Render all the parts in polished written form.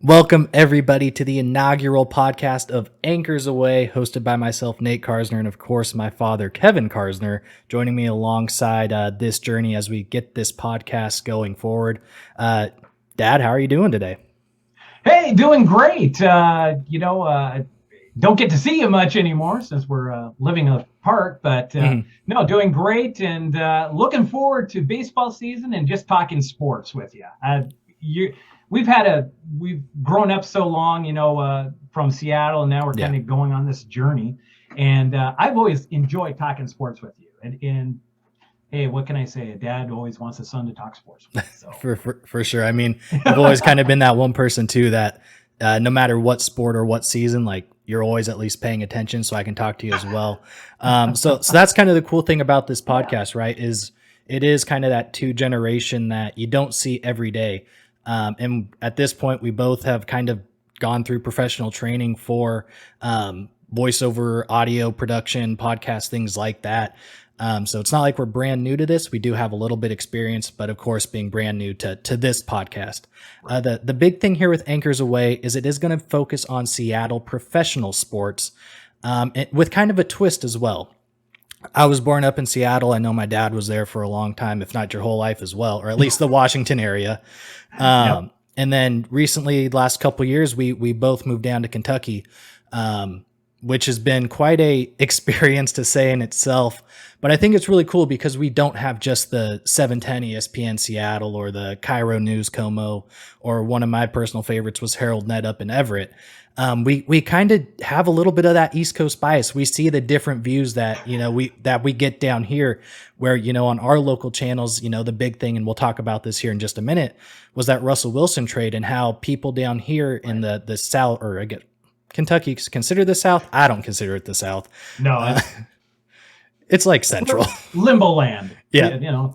Welcome, everybody, to the inaugural podcast of Anchors Away, hosted by myself, Nate Karsner, and of course, my father, Kevin Karsner, joining me alongside this journey as we get this podcast going forward. Dad, how are you doing today? Hey, doing great. Don't get to see you much anymore since we're living apart, but no, doing great and looking forward to baseball season and just talking sports with you. We've grown up so long, from Seattle, and now we're kind of going on this journey. And I've always enjoyed talking sports with you. And hey, what can I say? A dad always wants his son to talk sports with. So. For sure. I mean, I've always kind of been that one person too that no matter what sport or what season, like you're always at least paying attention, so I can talk to you as well. So that's kind of the cool thing about this podcast, right? Is it is kind of that two generation that you don't see every day. And at this point, we both have kind of gone through professional training for voiceover, audio production, podcast, things like that. So it's not like we're brand new to this. We do have a little bit experience, but of course, being brand new to this podcast. The big thing here with Anchors Away is it is going to focus on Seattle professional sports with kind of a twist as well. I was born up in Seattle. I know my dad was there for a long time, if not your whole life as well, or at least the Washington area. Yep. And then recently, last couple of years, we both moved down to Kentucky, which has been quite a experience to say in itself. But I think it's really cool because we don't have just the 710 ESPN Seattle or the Cairo News Como, or one of my personal favorites was Herald Net up in Everett. We kind of have a little bit of that East Coast bias. We see the different views that, we get down here where, on our local channels, the big thing, and we'll talk about this here in just a minute, was that Russell Wilson trade and how people down here in the South, or I get Kentucky consider the South. I don't consider it the South. No, it's like Central limbo land. Yeah.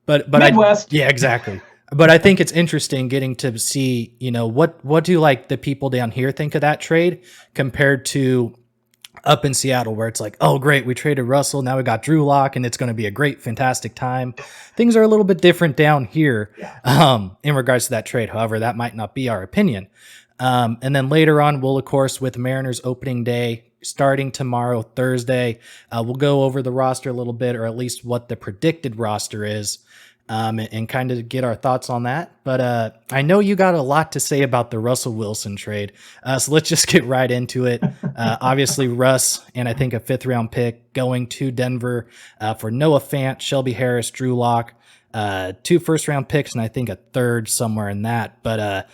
But Midwest. Yeah, exactly. But I think it's interesting getting to see, what do like the people down here think of that trade compared to up in Seattle, where it's like, oh, great, we traded Russell. Now we got Drew Lock and it's going to be a great, fantastic time. Things are a little bit different down here in regards to that trade. However, that might not be our opinion. And then later on, we'll, of course, with Mariners opening day starting tomorrow, Thursday, we'll go over the roster a little bit, or at least what the predicted roster is. And kind of get our thoughts on that. But I know you got a lot to say about the Russell Wilson trade. So let's just get right into it. Obviously, Russ and I think a 5th round pick going to Denver for Noah Fant, Shelby Harris, Drew Lock, 2 first round picks, and I think a 3rd somewhere in that. But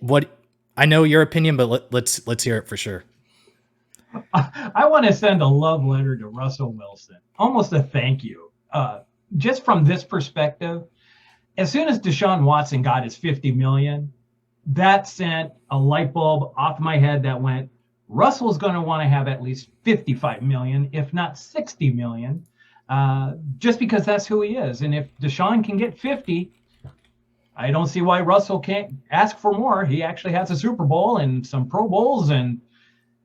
what I know your opinion, but let's hear it for sure. I want to send a love letter to Russell Wilson, almost a thank you. Just from this perspective, as soon as Deshaun Watson got his $50 million, that sent a light bulb off my head that went, Russell's going to want to have at least $55 million, if not $60 million, just because that's who he is. And if Deshaun can get 50, I don't see why Russell can't ask for more. He actually has a Super Bowl and some Pro Bowls and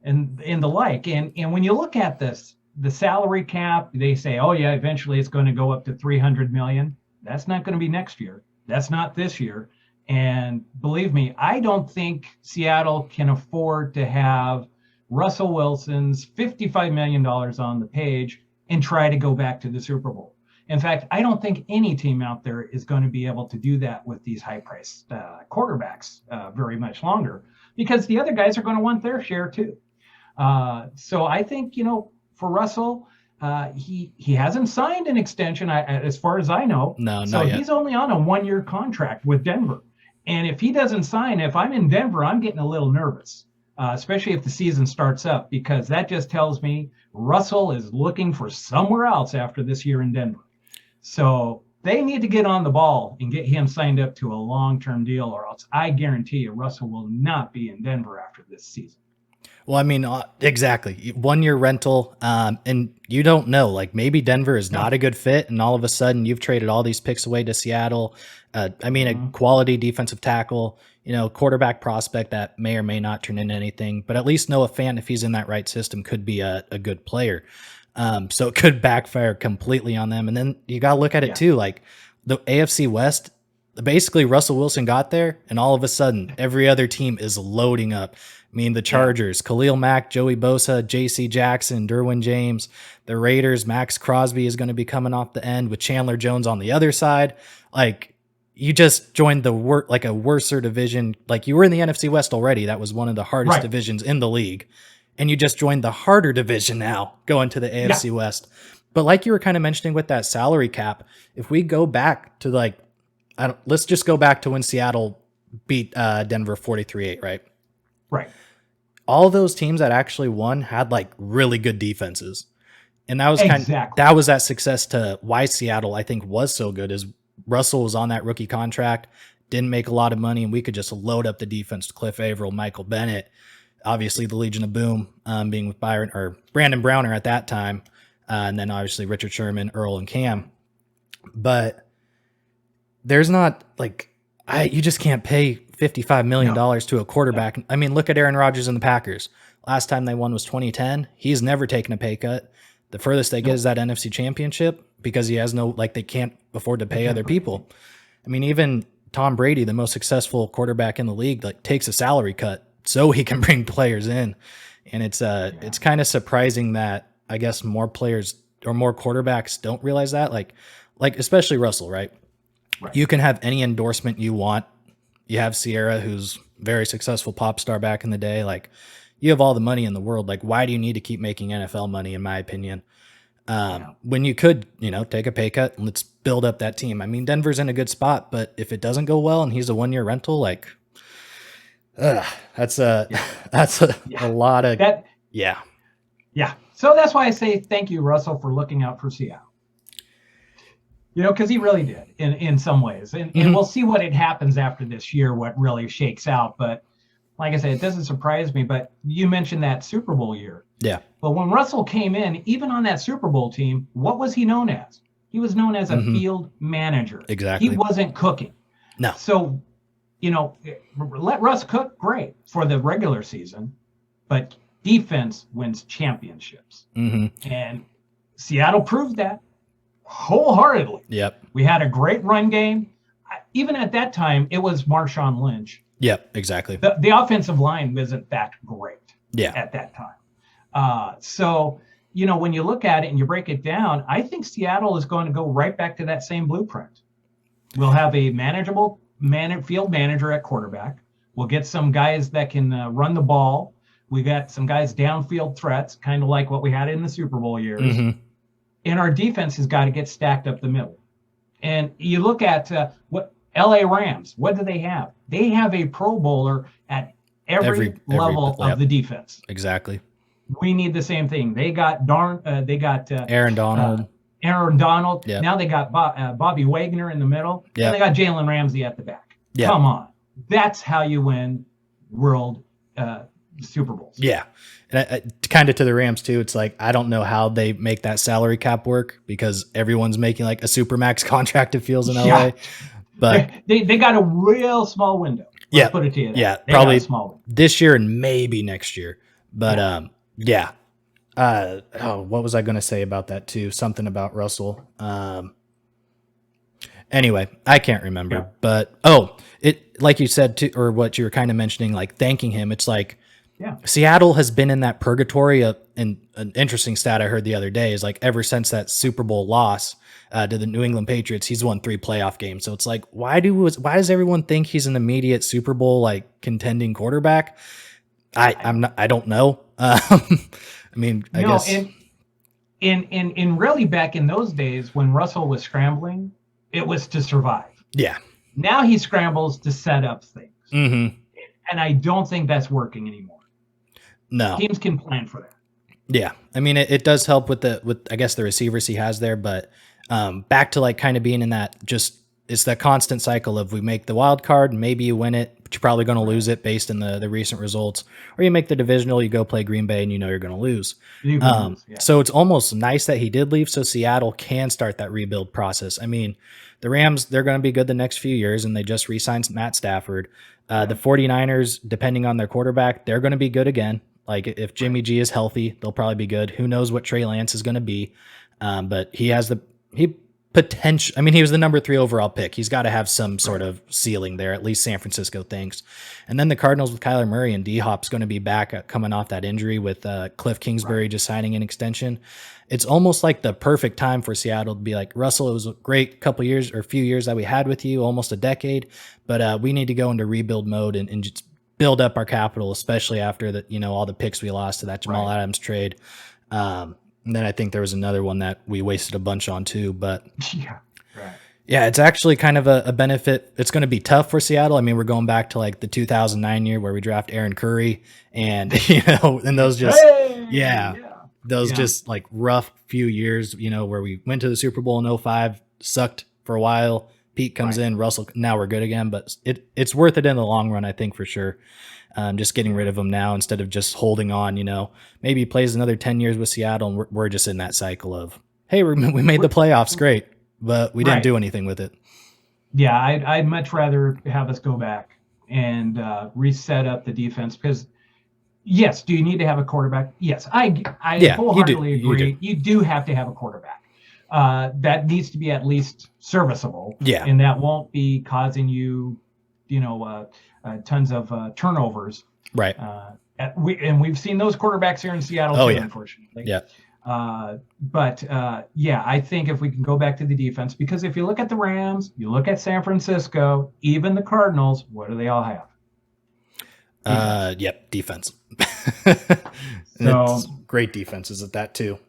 the like. And when you look at this, the salary cap, they say, oh yeah, eventually it's going to go up to 300 million. That's not going to be next year. That's not this year. And believe me, I don't think Seattle can afford to have Russell Wilson's $55 million on the page and try to go back to the Super Bowl. In fact, I don't think any team out there is going to be able to do that with these high-priced quarterbacks very much longer, because the other guys are going to want their share too. So I think, for Russell, he hasn't signed an extension, as far as I know. No, so not yet. He's only on a 1-year contract with Denver. And if he doesn't sign, if I'm in Denver, I'm getting a little nervous, especially if the season starts up, because that just tells me Russell is looking for somewhere else after this year in Denver. So they need to get on the ball and get him signed up to a long-term deal, or else I guarantee you Russell will not be in Denver after this season. Well, I mean, exactly. 1-year rental, and you don't know, like maybe Denver is not a good fit, and all of a sudden you've traded all these picks away to Seattle. A quality defensive tackle, quarterback prospect that may or may not turn into anything, but at least Noah Fant, if he's in that right system, could be a good player. So it could backfire completely on them. And then you got to look at it too, like the AFC West, basically Russell Wilson got there, and all of a sudden every other team is loading up. I mean, the Chargers, Khalil Mack, Joey Bosa, J.C. Jackson, Derwin James. The Raiders, Max Crosby is going to be coming off the end with Chandler Jones on the other side. Like, you just joined a worser division. Like, you were in the NFC West already. That was one of the hardest divisions in the league. And you just joined the harder division now, going to the AFC West. But like you were kind of mentioning with that salary cap, if we go back to let's just go back to when Seattle beat Denver 43-8, right? Right. All those teams that actually won had like really good defenses. And that was that was that success to why Seattle, I think, was so good, is Russell was on that rookie contract, didn't make a lot of money, and we could just load up the defense. Cliff Averill, Michael Bennett, obviously the Legion of Boom, being with Brandon Browner at that time, and then obviously Richard Sherman, Earl, and Cam. But there's not you just can't pay $55 million to a quarterback. I mean, look at Aaron Rodgers and the Packers. Last time they won was 2010. He's never taken a pay cut. The furthest they get is that NFC Championship because he has they can't afford to pay other people. I mean, even Tom Brady, the most successful quarterback in the league, takes a salary cut so he can bring players in. And it's kind of surprising that I guess more players or more quarterbacks don't realize that. Like especially Russell, right? You can have any endorsement you want. You have Sierra, who's very successful pop star back in the day. Like, you have all the money in the world. Like, why do you need to keep making NFL money, in my opinion? When you could, take a pay cut and let's build up that team. I mean, Denver's in a good spot, but if it doesn't go well and he's a 1-year rental, that's a lot of that. Yeah. So that's why I say thank you, Russell, for looking out for Seattle. Because he really did in some ways. And we'll see what it happens after this year, what really shakes out. But like I said, it doesn't surprise me. But you mentioned that Super Bowl year. Yeah. But when Russell came in, even on that Super Bowl team, what was he known as? He was known as a field manager. Exactly. He wasn't cooking. No. So, let Russ cook, great, for the regular season. But defense wins championships. And Seattle proved that wholeheartedly. Yep. We had a great run game. Even at that time, it was Marshawn Lynch. Yep, exactly. The offensive line wasn't that great at that time. So, when you look at it and you break it down, I think Seattle is going to go right back to that same blueprint. We'll have a manageable field manager at quarterback. We'll get some guys that can run the ball. We got some guys downfield threats, kind of like what we had in the Super Bowl years. And our defense has got to get stacked up the middle. And you look at what LA Rams, what do they have? They have a Pro Bowler at every level of the defense. Exactly. We need the same thing. They got Aaron Donald. Yep. Now they got Bobby Wagner in the middle. Yep. And they got Jalen Ramsey at the back. Yep. Come on. That's how you win world Super Bowls. Yeah. And kind of to the Rams too, it's like, I don't know how they make that salary cap work because everyone's making like a supermax contract, it feels, in LA. But they got a real small window. Let's put it to you. Probably small this year and maybe next year. But what was I going to say about that too? Something about Russell. Anyway, I can't remember. But it, like you said too, or what you were kind of mentioning, like thanking him. It's like, Seattle has been in that purgatory and an interesting stat I heard the other day is like ever since that Super Bowl loss to the New England Patriots, he's won 3 playoff games. So it's like, why does everyone think he's an immediate Super Bowl contending quarterback? I don't know. I mean, I guess in really back in those days when Russell was scrambling, it was to survive. Yeah. Now he scrambles to set up things. And I don't think that's working anymore. No. Teams can plan for that. Yeah. I mean, it does help with I guess the receivers he has there, but back to kind of being in that it's that constant cycle of we make the wild card, maybe you win it, but you're probably going to lose it based in the recent results, or you make the divisional, you go play Green Bay and you're going to lose. So it's almost nice that he did leave so Seattle can start that rebuild process. I mean, the Rams, they're going to be good the next few years and they just re-signed Matt Stafford. The 49ers, depending on their quarterback, they're going to be good again. Like if Jimmy G is healthy, they'll probably be good. Who knows what Trey Lance is going to be? But he potential. I mean, he was the number 3 overall pick. He's got to have some sort of ceiling there, at least San Francisco thinks. And then the Cardinals with Kyler Murray, and D-Hop's going to be back coming off that injury with Cliff Kingsbury just signing an extension. It's almost like the perfect time for Seattle to be like, Russell, it was a great couple years or a few years that we had with you, almost a decade, but we need to go into rebuild mode and just build up our capital, especially after the, all the picks we lost to that Jamal Adams trade. And then I think there was another one that we wasted a bunch on too, but yeah, it's actually kind of a benefit. It's going to be tough for Seattle. I mean, we're going back to like the 2009 year where we draft Aaron Curry and, and those just, just like rough few years, where we went to the Super Bowl in 05, sucked for a while. Pete comes in, Russell, now we're good again, but it's worth it in the long run, I think, for sure. Just getting rid of him now instead of just holding on, maybe he plays another 10 years with Seattle and we're just in that cycle of, hey, we made the playoffs, great, but we didn't do anything with it. Yeah, I'd much rather have us go back and reset up the defense because, yes, do you need to have a quarterback? Yes, I wholeheartedly agree. You do have to have a quarterback. That needs to be at least serviceable. Yeah. And that won't be causing you, tons of turnovers. Right. We've seen those quarterbacks here in Seattle too, unfortunately. Yeah. I think if we can go back to the defense, because if you look at the Rams, you look at San Francisco, even the Cardinals, what do they all have? Defense. So it's great defenses at that too.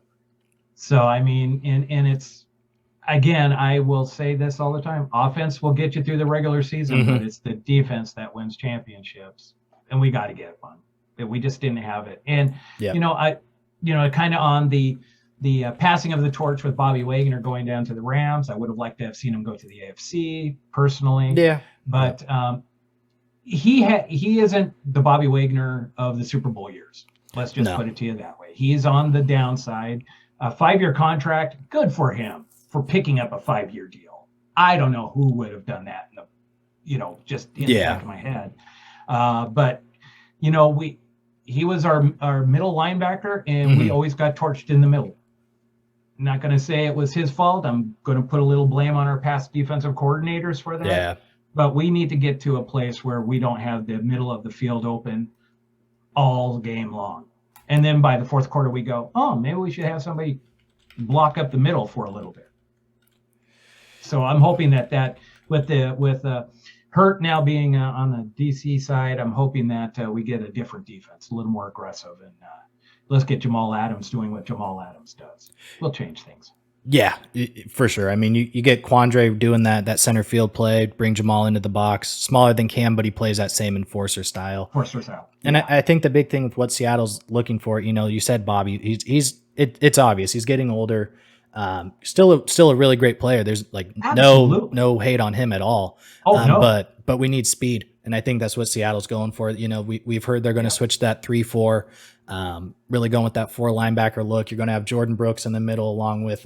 So, I mean, and it's, again, I will say this all the time. Offense will get you through the regular season, but it's the defense that wins championships. And we got to get one. We just didn't have it. And, kind of on the passing of the torch with Bobby Wagner going down to the Rams, I would have liked to have seen him go to the AFC personally. Yeah. But he isn't the Bobby Wagner of the Super Bowl years. Let's just put it to you that way. He's on the downside. A 5-year contract, good for him for picking up a 5-year deal. I don't know who would have done that, just in the back of my head. But he was our middle linebacker, and we always got torched in the middle. I'm not going to say it was his fault. I'm going to put a little blame on our past defensive coordinators for that. Yeah. But we need to get to a place where we don't have the middle of the field open all game long. And then by the fourth quarter, we go, oh, maybe we should have somebody block up the middle for a little bit. So I'm hoping that with Hurt now being on the DC side, I'm hoping that we get a different defense, a little more aggressive, and let's get Jamal Adams doing what Jamal Adams does. We'll change things. Yeah, for sure. I mean, you get Quandre doing that center field play, bring Jamal into the box, smaller than Cam, but he plays that same enforcer style. And I think the big thing with what Seattle's looking for, you said Bobby, it's obvious he's getting older. Still a really great player. There's like no hate on him at all. No. But we need speed, and I think that's what Seattle's going for. We've heard they're going to switch that 3-4. Really going with that 4 linebacker look. You're going to have Jordan Brooks in the middle along with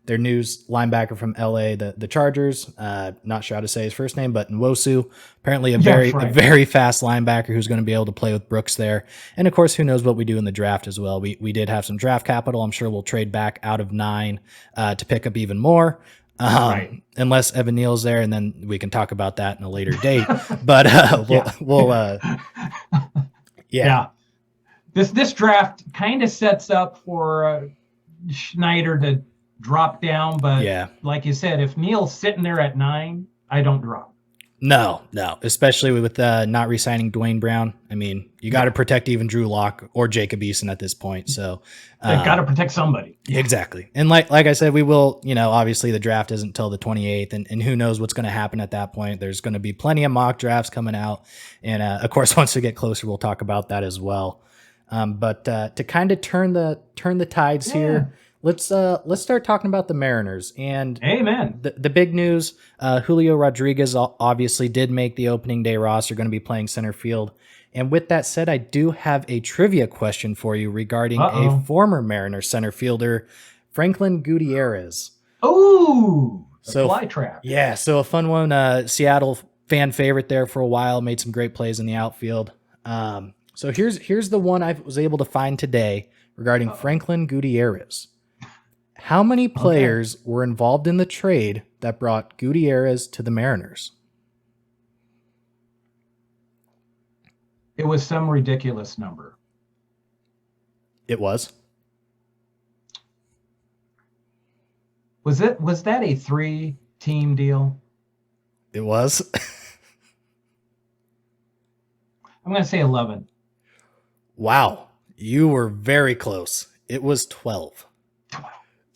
their news linebacker from LA, the Chargers. Not sure how to say his first name, but Nwosu. Apparently a very fast linebacker who's going to be able to play with Brooks there. And of course, who knows what we do in the draft as well. We did have some draft capital. I'm sure we'll trade back out of 9 to pick up even more. Unless Evan Neal's there, and then we can talk about that in a later date. But we'll This draft kind of sets up for Schneider to drop down, but like you said, if Neal's sitting there at 9, I don't drop. No, especially with not re-signing Dwayne Brown. I mean, you got to protect even Drew Lock or Jacob Eason at this point. So they've got to protect somebody. Exactly. And like I said, we will, obviously the draft isn't until the 28th, and who knows what's going to happen at that point. There's going to be plenty of mock drafts coming out. And of course, once we get closer, we'll talk about that as well. But to kind of turn the tides here, let's start talking about the Mariners. And amen. The big news, Julio Rodriguez obviously did make the opening day roster, going to be playing center field. And with that said, I do have a trivia question for you regarding a former Mariners center fielder, Franklin Gutierrez. Oh, fly trap. Yeah, so a fun one. Seattle fan favorite there for a while, made some great plays in the outfield. So here's the one I was able to find today regarding Franklin Gutierrez. How many players were involved in the trade that brought Gutierrez to the Mariners? It was some ridiculous number. It was. Was that a 3-team deal? It was. I'm going to say 11. Wow. You were very close. It was 12.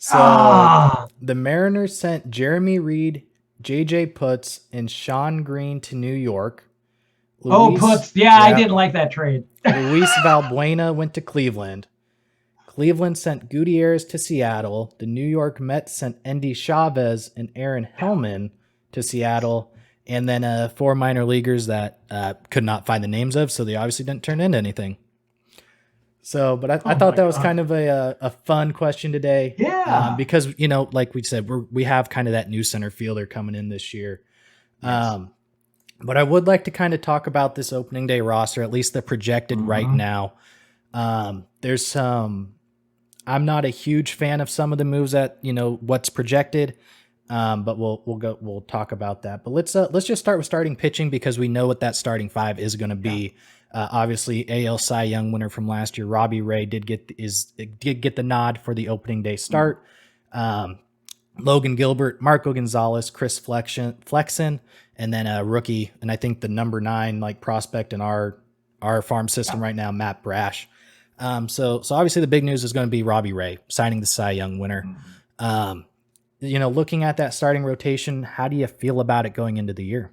So the Mariners sent Jeremy Reed, JJ Putz, and Sean Green to New York. Putz. Yeah, I didn't like that trade. Luis Valbuena went to Cleveland. Cleveland sent Gutierrez to Seattle. The New York Mets sent Endy Chavez and Aaron Hellman to Seattle. And then 4 minor leaguers that could not find the names of, so they obviously didn't turn into anything. So, but I thought that was kind of a fun question today. Yeah. Because, like we said, we have kind of that new center fielder coming in this year. Yes. But I would like to kind of talk about this opening day roster, at least the projected right now. There's some, I'm not a huge fan of some of the moves that, what's projected. But we'll talk about that. But let's just start with starting pitching, because we know what that starting 5 is going to be. Obviously, AL Cy Young winner from last year, Robbie Ray did get the nod for the opening day start. Logan Gilbert, Marco Gonzalez, Chris Flexen, and then a rookie, and I think the number 9 prospect in our farm system right now, Matt Brash. So obviously the big news is going to be Robbie Ray signing the Cy Young winner. Looking at that starting rotation, how do you feel about it going into the year?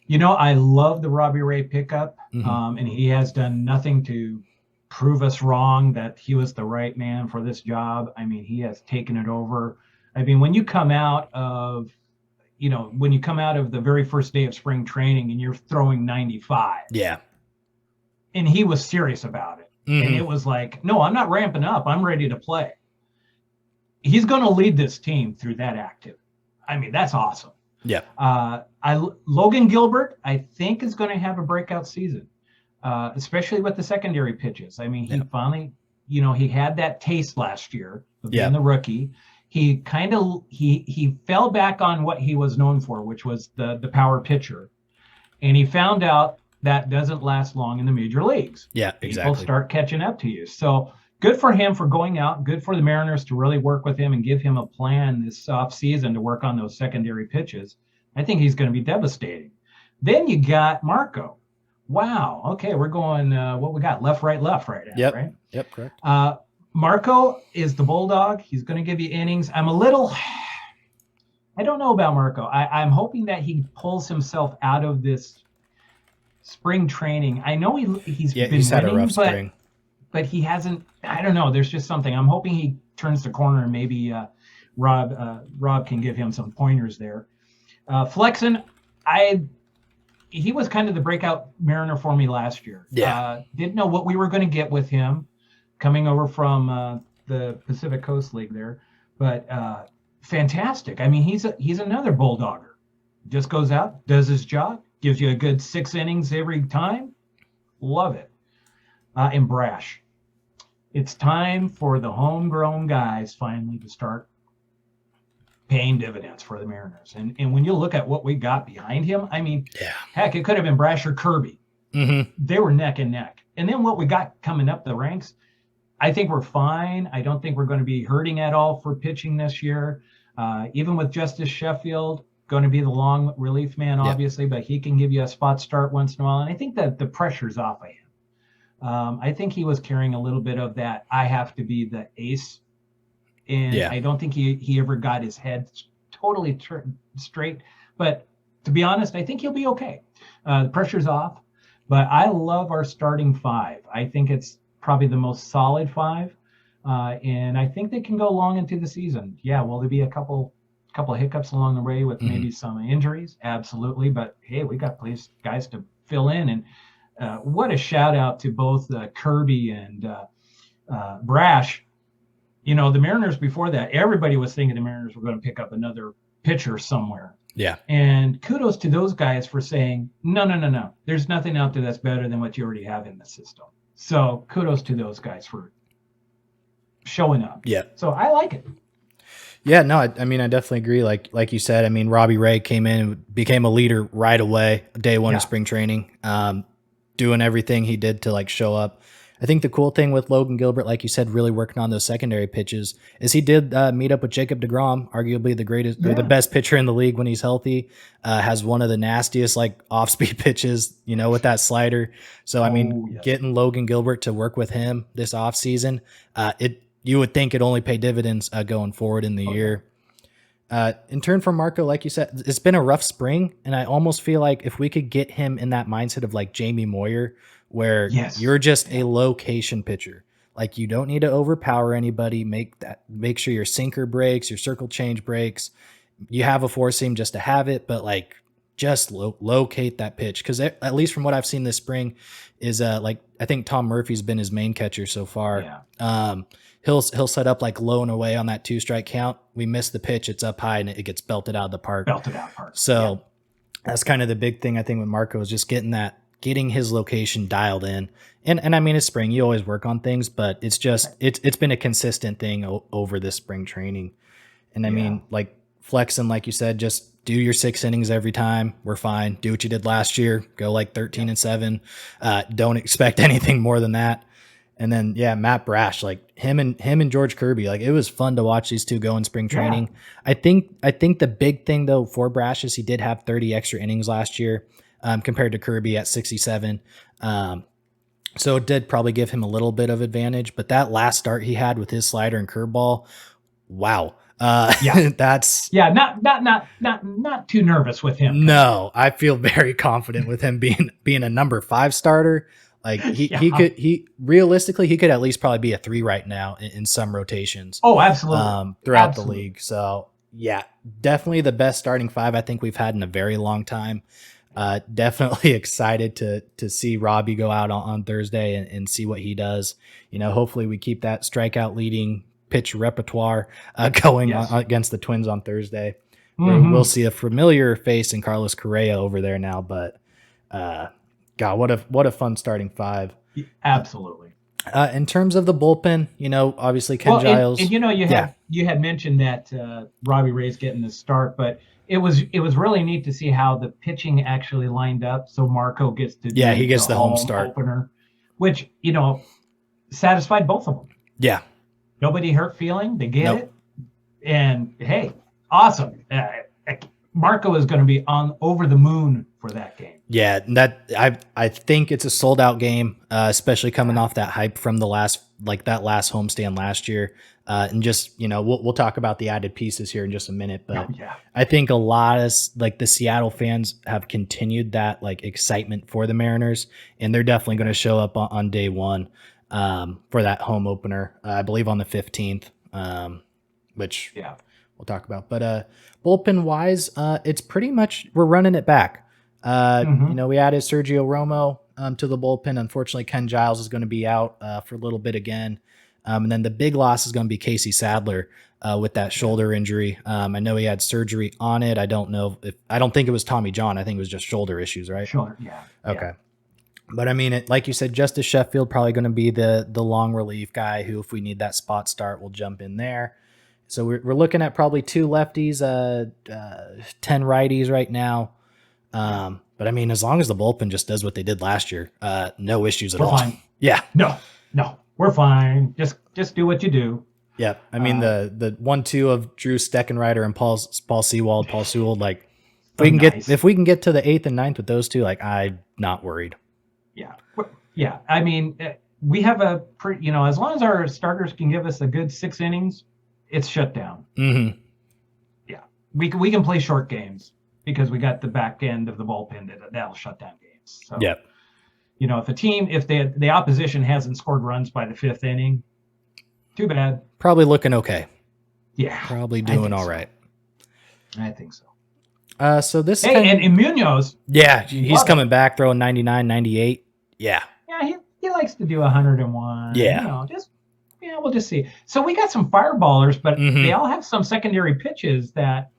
I love the Robbie Ray pickup, and he has done nothing to prove us wrong that he was the right man for this job. I mean, he has taken it over. I mean, when you come out of the very first day of spring training and you're throwing 95. Yeah. And he was serious about it. And it was like, no, I'm not ramping up. I'm ready to play. He's going to lead this team through that active. I mean, that's awesome. Yeah. Logan Gilbert, I think, is going to have a breakout season, especially with the secondary pitches. I mean, he finally, he had that taste last year of being the rookie. He he fell back on what he was known for, which was the power pitcher. And he found out that doesn't last long in the major leagues. Yeah, exactly. People start catching up to you. So good for him for going out. Good for the Mariners to really work with him and give him a plan this offseason to work on those secondary pitches. I think he's going to be devastating. Then you got Marco. Wow. Okay, we're going, what we got? Left, right now, right? Yep, correct. Marco is the bulldog. He's going to give you innings. I don't know about Marco. I'm hoping that he pulls himself out of this spring training. I know he's been winning, had a rough spring. But he hasn't. I don't know. There's just something. I'm hoping he turns the corner, and maybe Rob can give him some pointers there. Flexen, he was kind of the breakout Mariner for me last year. Yeah. Didn't know what we were going to get with him coming over from the Pacific Coast League there, but fantastic. I mean, he's another bulldogger. Just goes out, does his job, gives you a good 6 innings every time. Love it. And Brash. It's time for the homegrown guys finally to start paying dividends for the Mariners. And when you look at what we got behind him, I mean, heck, it could have been Brash or Kirby. They were neck and neck. And then what we got coming up the ranks, I think we're fine. I don't think we're going to be hurting at all for pitching this year. Even with Justice Sheffield, going to be the long relief man, obviously, but he can give you a spot start once in a while. And I think that the pressure's off of him. I think he was carrying a little bit of that, I have to be the ace. And I don't think he ever got his head totally straight. But to be honest, I think he'll be okay. The pressure's off. But I love our starting 5. I think it's probably the most solid 5. And I think they can go long into the season. Yeah, will there be a couple of hiccups along the way with maybe some injuries? Absolutely. But, hey, we got guys to fill in. And what a shout out to both Kirby and Brash. The Mariners before that, everybody was thinking the Mariners were going to pick up another pitcher somewhere. Yeah. And kudos to those guys for saying, no. There's nothing out there that's better than what you already have in the system. So kudos to those guys for showing up. Yeah. So I like it. Yeah, no, I mean, I definitely agree. Like you said, I mean, Robbie Ray came in and became a leader right away, day one of spring training, doing everything he did to like show up. I think the cool thing with Logan Gilbert, like you said, really working on those secondary pitches, is he did meet up with Jacob deGrom, arguably the greatest or the best pitcher in the league when he's healthy. Has one of the nastiest like off-speed pitches, with that slider. So I mean, getting Logan Gilbert to work with him this offseason, you would think it only pay dividends going forward in the year. In turn for Marco, like you said, it's been a rough spring, and I almost feel like if we could get him in that mindset of like Jamie Moyer, where you're just a location pitcher, like you don't need to overpower anybody. Make sure your sinker breaks, your circle change breaks. You have a four seam just to have it, but like just locate that pitch, because at least from what I've seen this spring, is like I think Tom Murphy's been his main catcher so far. He'll set up like low and away on that 2-strike count. We miss the pitch, it's up high, and it gets belted out of the park. So that's kind of the big thing I think with Marco, is just getting his location dialed in. And I mean, it's spring, you always work on things, but it's just it's been a consistent thing over this spring training. And I mean, like flexing, like you said, just do your 6 innings every time. We're fine. Do what you did last year. Go like 13-7. Don't expect anything more than that. And then, Matt Brash, like him and George Kirby, like it was fun to watch these two go in spring training. I think the big thing though for Brash is he did have 30 extra innings last year, compared to Kirby at 67. So it did probably give him a little bit of advantage, but that last start he had with his slider and curveball, wow. That's not too nervous with him. No, I feel very confident with him being a number 5 starter. Like he realistically, he could at least probably be a 3 right now in some rotations. Oh, absolutely. Throughout the league. So definitely the best starting 5 I think we've had in a very long time. Definitely excited to see Robbie go out on Thursday and see what he does. Hopefully we keep that strikeout leading pitch repertoire going against the Twins on Thursday. We'll see a familiar face in Carlos Correa over there now, but God, what a fun starting 5. Absolutely. In terms of the bullpen, obviously Ken Giles. And you had mentioned that Robbie Ray's getting the start, but it was really neat to see how the pitching actually lined up. So Marco gets to he gets the home start opener, which satisfied both of them. Yeah. Nobody hurt feeling. They get it, and hey, awesome. Marco is going to be over the moon for that game. Yeah, I think it's a sold out game, especially coming off that hype from that last homestand last year. And just, we'll talk about the added pieces here in just a minute, but I think a lot of like the Seattle fans have continued that like excitement for the Mariners, and they're definitely going to show up on day one for that home opener, I believe on the 15th, which we'll talk about. But bullpen wise, it's pretty much, we're running it back. We added Sergio Romo to the bullpen. Unfortunately, Ken Giles is going to be out for a little bit again. And then the big loss is going to be Casey Sadler with that shoulder injury. I know he had surgery on it. I don't think it was Tommy John. I think it was just shoulder issues, right? Shoulder, yeah. Okay. But I mean, like you said, Justice Sheffield probably going to be the long relief guy who, if we need that spot start, will jump in there. So we're looking at probably 2 lefties, 10 righties right now. But I mean, as long as the bullpen just does what they did last year, no issues at all. We're fine. Yeah. No, we're fine. Just do what you do. Yeah. I mean, the 1-2 of Drew Steckenrider and Paul Sewald, Paul Sewell, like if we can get to the 8th and 9th with those two, like I'm not worried. Yeah. I mean, we have as long as our starters can give us a good 6 innings, it's shut down. Mm-hmm. Yeah. We can play short games because we got the back end of the bullpen that'll shut down games. So, if the opposition hasn't scored runs by the 5th inning, too bad. Probably looking okay. Yeah. Probably doing all right. I think so. So this and Munoz. Yeah, he's coming back throwing 99, 98. Yeah. Yeah, he likes to do 101. Yeah. We'll just see. So we got some fireballers, but they all have some secondary pitches that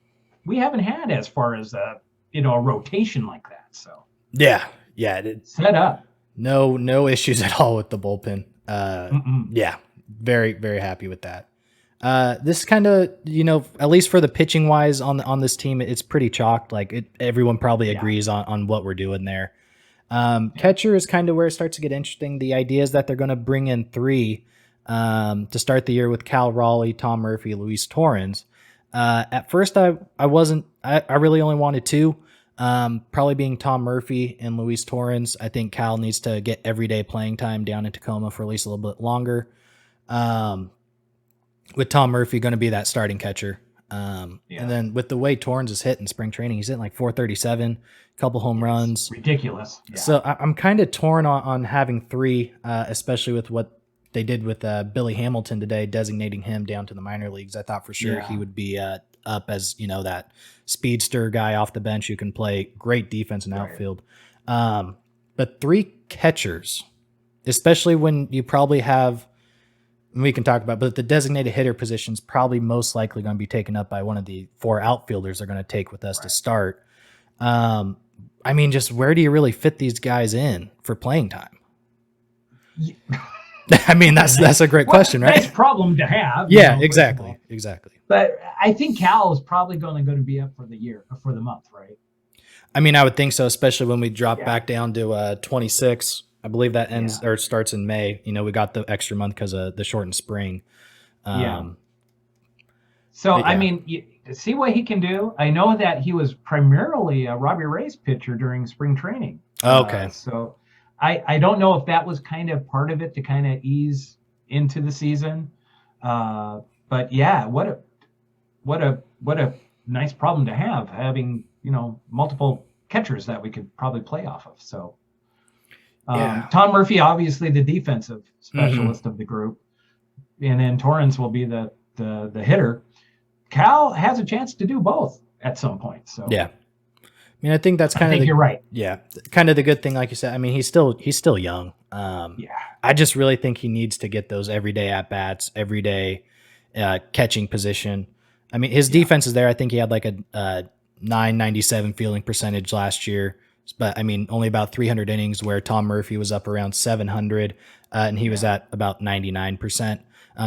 we haven't had as far as a rotation like that. So yeah, set up. No issues at all with the bullpen. very, very happy with that. This kind of, at least for the pitching wise on this team, it's pretty chalked. Like everyone probably agrees on what we're doing there. Catcher is kind of where it starts to get interesting. The idea is that they're going to bring in 3 to start the year with Cal Raleigh, Tom Murphy, Luis Torrens. At first, I really only wanted 2, probably being Tom Murphy and Luis Torrens. I think Cal needs to get everyday playing time down in Tacoma for at least a little bit longer. With Tom Murphy going to be that starting catcher. And then with the way Torrens is hit in spring training, he's hitting like 437, a couple home runs. Ridiculous. Yeah. So I'm kind of torn on having 3, especially with what they did with Billy Hamilton today, designating him down to the minor leagues. I thought for sure he would be up as, that speedster guy off the bench who can play great defense and outfield. But 3 catchers, especially when you probably have, we can talk about, but the designated hitter position is probably most likely going to be taken up by one of the 4 outfielders they're going to take with us to start. I mean, just where do you really fit these guys in for playing time? Yeah. I mean, that's a great question, right? Nice problem to have. Yeah, exactly. But I think Cal is probably going to be up for the month, right? I mean, I would think so, especially when we drop back down to 26. I believe that ends or starts in May. We got the extra month because of the shortened spring. So, I mean, see what he can do. I know that he was primarily a Robbie Ray's pitcher during spring training. Okay. So I don't know if that was kind of part of it to kind of ease into the season. But yeah, what a nice problem to have, having, multiple catchers that we could probably play off of. So Tom Murphy, obviously the defensive specialist of the group, and then Torrens will be the hitter. Cal has a chance to do both at some point. So yeah, I mean, I think that's kind of you're right. Yeah, kind of the good thing, like you said. I mean, he's still young. I just really think he needs to get those everyday at bats, everyday catching position. I mean, his defense is there. I think he had like a 997 fielding percentage last year. But I mean, only about 300 innings, where Tom Murphy was up around 700, and he was at about 99%.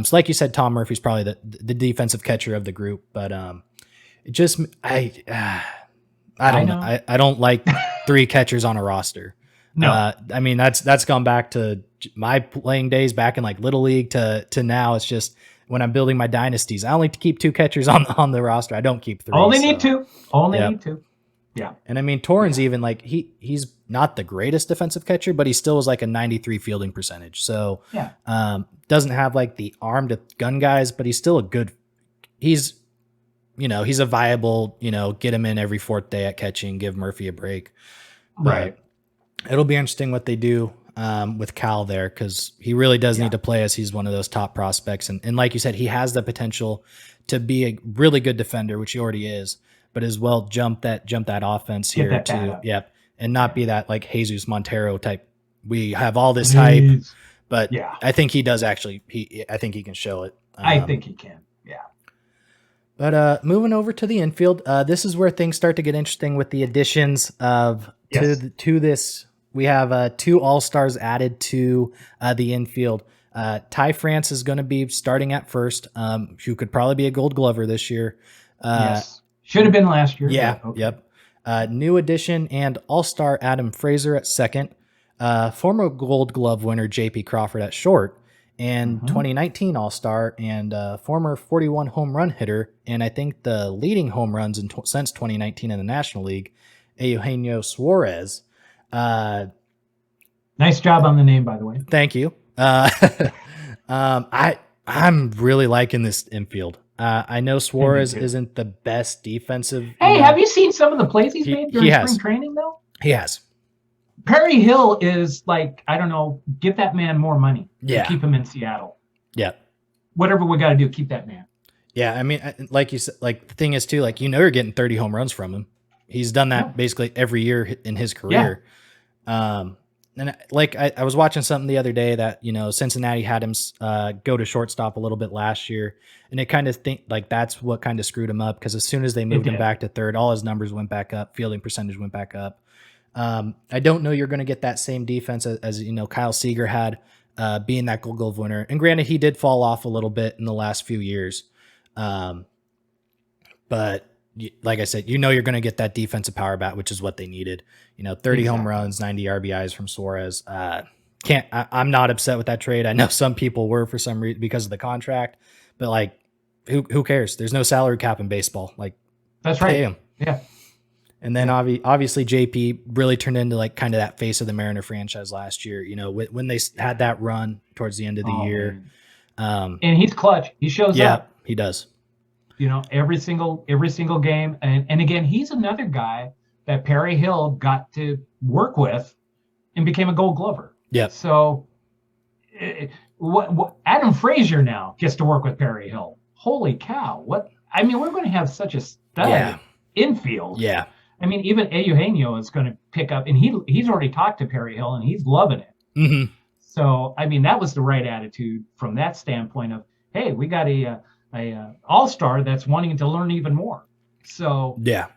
So like you said, Tom Murphy's probably the defensive catcher of the group, but it just, I don't know. I don't like 3 catchers on a roster. No, I mean, that's gone back to my playing days back in like Little League to now. It's just when I'm building my dynasties, I only keep 2 catchers on the roster. I don't keep 3. Only need 2. Need 2. Yeah. And I mean, Torrens even like he's not the greatest defensive catcher, but he still was like a 93 fielding percentage. So doesn't have like the arm to gun guys, but he's still he's a viable, get him in every 4th day at catching, give Murphy a break. Right. But it'll be interesting what they do with Cal there, because he really does need to play, as he's one of those top prospects. And like you said, he has the potential to be a really good defender, which he already is, but as well jump that offense here too. Yep. And not be that like Jesus Montero type. We have all this hype, but I think he does actually. I think he can show it. I think he can. Yeah. But moving over to the infield, this is where things start to get interesting with the additions of to this. We have 2 All-Stars added to the infield. Ty France is going to be starting at first, who could probably be a Gold Glover this year. Should have been last year. Yeah. Okay. Yep. New addition and All-Star Adam Frazier at second. Former Gold Glove winner J.P. Crawford at short. And 2019 All-Star and former 41 home run hitter, and I think the leading home runs since 2019 in the National League, Eugenio Suarez. Nice job on the name, by the way. Thank you. I'm really liking this infield. I know Suarez isn't the best defensive. Hey, have you seen some of the plays he's made during spring training, though? He has. Perry Hill is like, I don't know, give that man more money. Yeah. Keep him in Seattle. Yeah. Whatever we got to do, keep that man. Yeah. I mean, like you said, like the thing is too, like, you're getting 30 home runs from him. He's done that basically every year in his career. And like, I was watching something the other day that, Cincinnati had him go to shortstop a little bit last year. And it kind of that's what kind of screwed him up, because as soon as they moved him back to third, all his numbers went back up. Fielding percentage went back up. I don't know you're going to get that same defense as Kyle Seager had being that Gold Glove winner. And granted, he did fall off a little bit in the last few years. But like I said, you're going to get that defensive power bat, which is what they needed. 30 home runs, 90 RBIs from Suarez. I'm not upset with that trade. I know some people were for some reason because of the contract, but like, who cares? There's no salary cap in baseball. Like, that's right. Pay him. Yeah. And then obviously JP really turned into like kind of that face of the Mariner franchise last year, when they had that run towards the end of the year. And he's clutch. He shows up. Yeah, he does. Every single game. And again, he's another guy that Perry Hill got to work with and became a Gold Glover. Yeah. So what Adam Frazier now gets to work with Perry Hill. Holy cow. We're going to have such a stud infield. Yeah. Even Eugenio is going to pick up, and he's already talked to Perry Hill, and he's loving it. Mm-hmm. So, that was the right attitude from that standpoint of, hey, we got a all-star that's wanting to learn even more. So yeah,